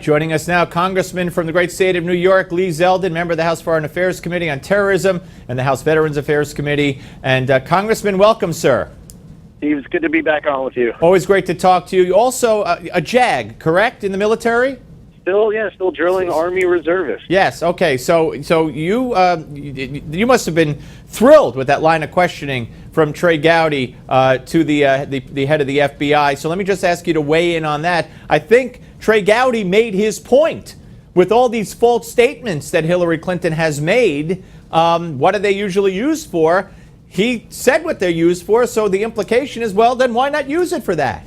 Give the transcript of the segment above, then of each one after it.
Joining us now, Congressman from the great state of New York, Lee Zeldin, member of the House Foreign Affairs Committee on Terrorism and the House Veterans Affairs Committee. And Congressman, welcome, sir. Steve, it's good to be back on with you. Always great to talk to you. You also a JAG, correct, in the military? Still drilling Army reservists. Yes. Okay. So you must have been thrilled with that line of questioning from Trey Gowdy to the head of the FBI. So let me just ask you to weigh in on that. I think Trey Gowdy made his point with all these false statements that Hillary Clinton has made. What are they usually used for? He said what they're used for. So the implication is, well, then why not use it for that?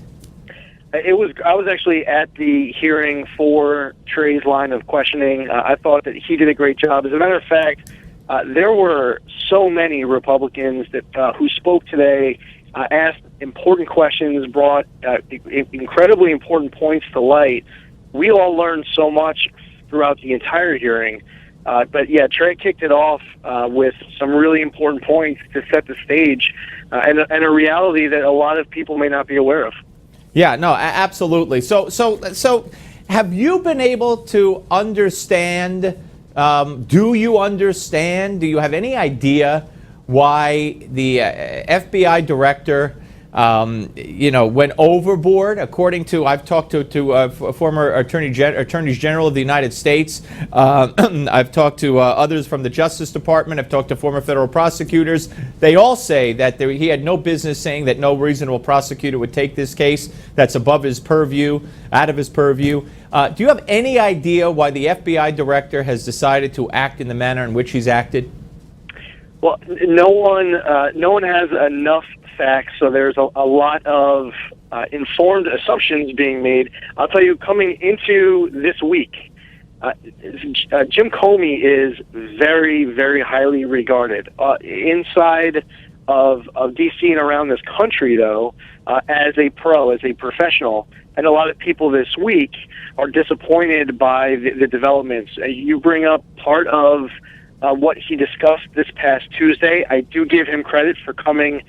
I was actually at the hearing for Trey's line of questioning. I thought that he did a great job. As a matter of fact, there were so many Republicans that who spoke today, asked important questions, brought incredibly important points to light. We all learned so much throughout the entire hearing. But yeah, Trey kicked it off with some really important points to set the stage and a reality that a lot of people may not be aware of. Yeah, no, absolutely. So have you been able to understand, do you understand, do you have any idea why the FBI director, went overboard? According to, I've talked to former attorneys general of the United States. I've talked to others from the Justice Department. I've talked to former federal prosecutors. They all say that he had no business saying that no reasonable prosecutor would take this case. That's above his purview, out of his purview. Do you have any idea why the FBI director has decided to act in the manner in which he's acted? Well, no one has enough facts, so there's a lot of informed assumptions being made. I'll tell you, coming into this week, Jim Comey is very, very highly regarded inside of D.C. and around this country, though, as a pro, as a professional. And a lot of people this week are disappointed by the developments. You bring up part of what he discussed this past Tuesday. I do give him credit for coming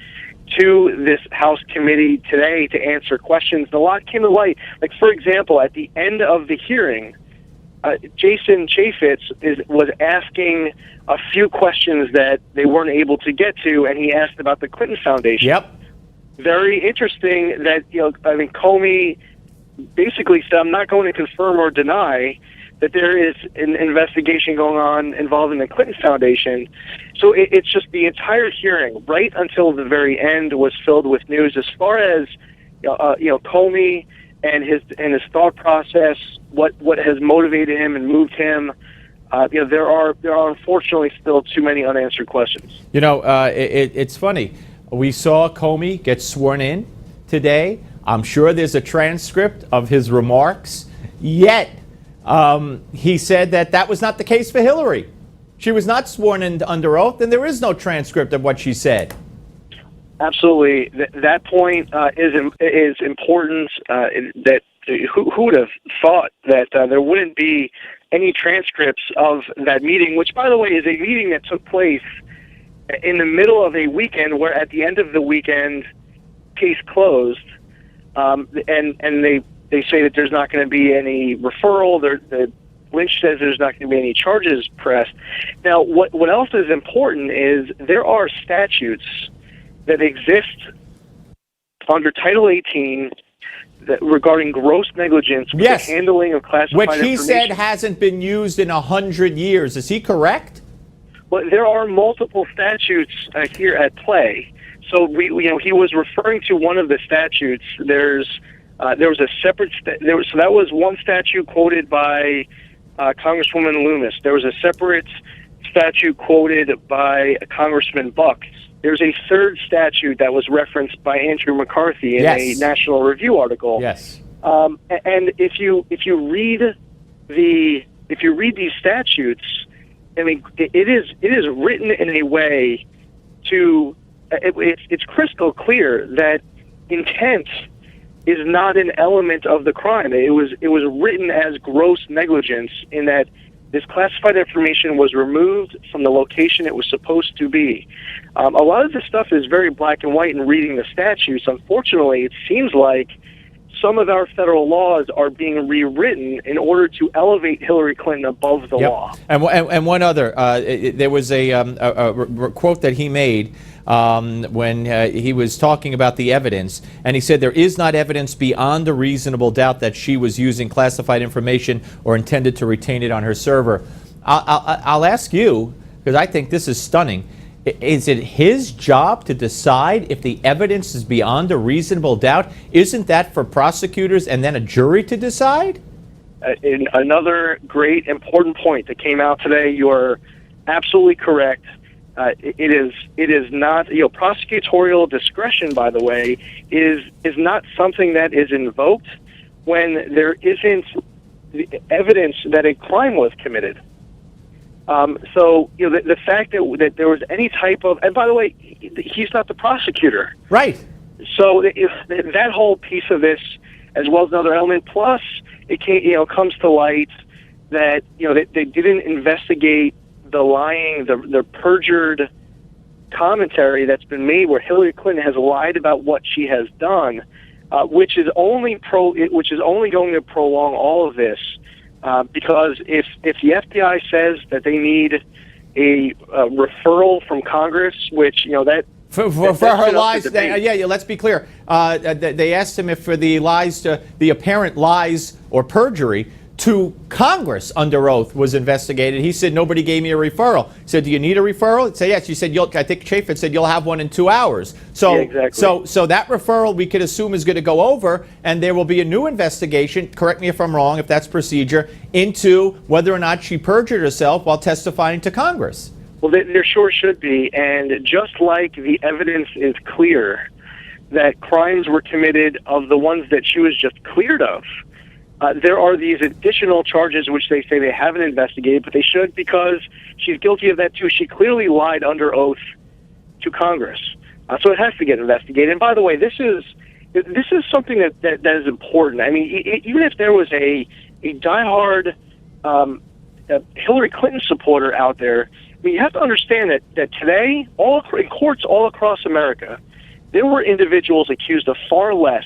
to this House committee today to answer questions. A lot came to light. Like, for example, at the end of the hearing, Jason Chaffetz was asking a few questions that they weren't able to get to, and he asked about the Clinton Foundation. Yep. Very interesting that, Comey basically said, I'm not going to confirm or deny that there is an investigation going on involving the Clinton Foundation. So it's just the entire hearing, right until the very end, was filled with news as far as Comey and his thought process, what has motivated him and moved him. There are unfortunately still too many unanswered questions. It's funny. We saw Comey get sworn in today. I'm sure there's a transcript of his remarks. Yet he said that was not the case for Hillary. She was not sworn in under oath, and there is no transcript of what she said. Absolutely, that point is important. That who would have thought that there wouldn't be any transcripts of that meeting, which, by the way, is a meeting that took place in the middle of a weekend, where at the end of the weekend, case closed, and they say that there's not going to be any referral. Lynch says there's not going to be any charges pressed. Now, what else is important is there are statutes that exist under Title 18 regarding gross negligence with yes, the handling of classified information. Which he said hasn't been used in 100 years. Is he correct? Well, there are multiple statutes here at play. So he was referring to one of the statutes. There was a separate so that was one statute quoted by Congresswoman Loomis. There was a separate statute quoted by Congressman Buck. There's a third statute that was referenced by Andrew McCarthy in a National Review article. Yes. And if you read these statutes, I mean, it is written in a way to it's crystal clear that intent is not an element of the crime. It was written as gross negligence in that this classified information was removed from the location it was supposed to be. A lot of this stuff is very black and white in reading the statutes. Unfortunately, it seems like some of our federal laws are being rewritten in order to elevate Hillary Clinton above the law. And one other, there was a quote that he made when he was talking about the evidence, and he said there is not evidence beyond a reasonable doubt that she was using classified information or intended to retain it on her server. I'll ask you, because I think this is stunning. Is it his job to decide if the evidence is beyond a reasonable doubt? Isn't that for prosecutors and then a jury to decide? Another great important point that came out today. You're absolutely correct. It is not, prosecutorial discretion, by the way, is not something that is invoked when there isn't evidence that a crime was committed. So, the fact that there was any type of, and by the way, he's not the prosecutor. Right. So if that whole piece of this, as well as another element, plus it comes to light that, they didn't investigate the lying, the perjured commentary that's been made where Hillary Clinton has lied about what she has done, which is only going to prolong all of this. Because if the FBI says that they need a referral from Congress, which that for her lies, let's be clear. They asked him if for the apparent lies or perjury to Congress under oath was investigated. He said nobody gave me a referral. He said, "Do you need a referral?" He said, "Yes." She said, I think Chaffetz said you'll have one in 2 hours. So, exactly. so that referral we could assume is going to go over, and there will be a new investigation. Correct me if I'm wrong, if that's procedure, into whether or not she perjured herself while testifying to Congress. Well, there sure should be, and just like the evidence is clear that crimes were committed of the ones that she was just cleared of. There are these additional charges which they say they haven't investigated, but they should, because she's guilty of that too. She clearly lied under oath to Congress, so it has to get investigated. And by the way, this is something that is important. I mean, even if there was a diehard Hillary Clinton supporter out there, I mean, you have to understand that today, in courts all across America, there were individuals accused of far less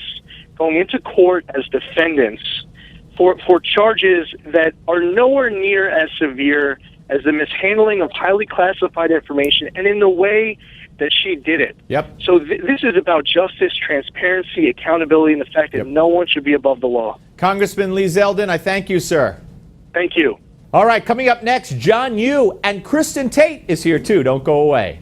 going into court as defendants for charges that are nowhere near as severe as the mishandling of highly classified information and in the way that she did it. Yep. So this is about justice, transparency, accountability, and the fact that no one should be above the law. Congressman Lee Zeldin, I thank you, sir. Thank you. All right, coming up next, John Yoo and Kristen Tate is here too. Don't go away.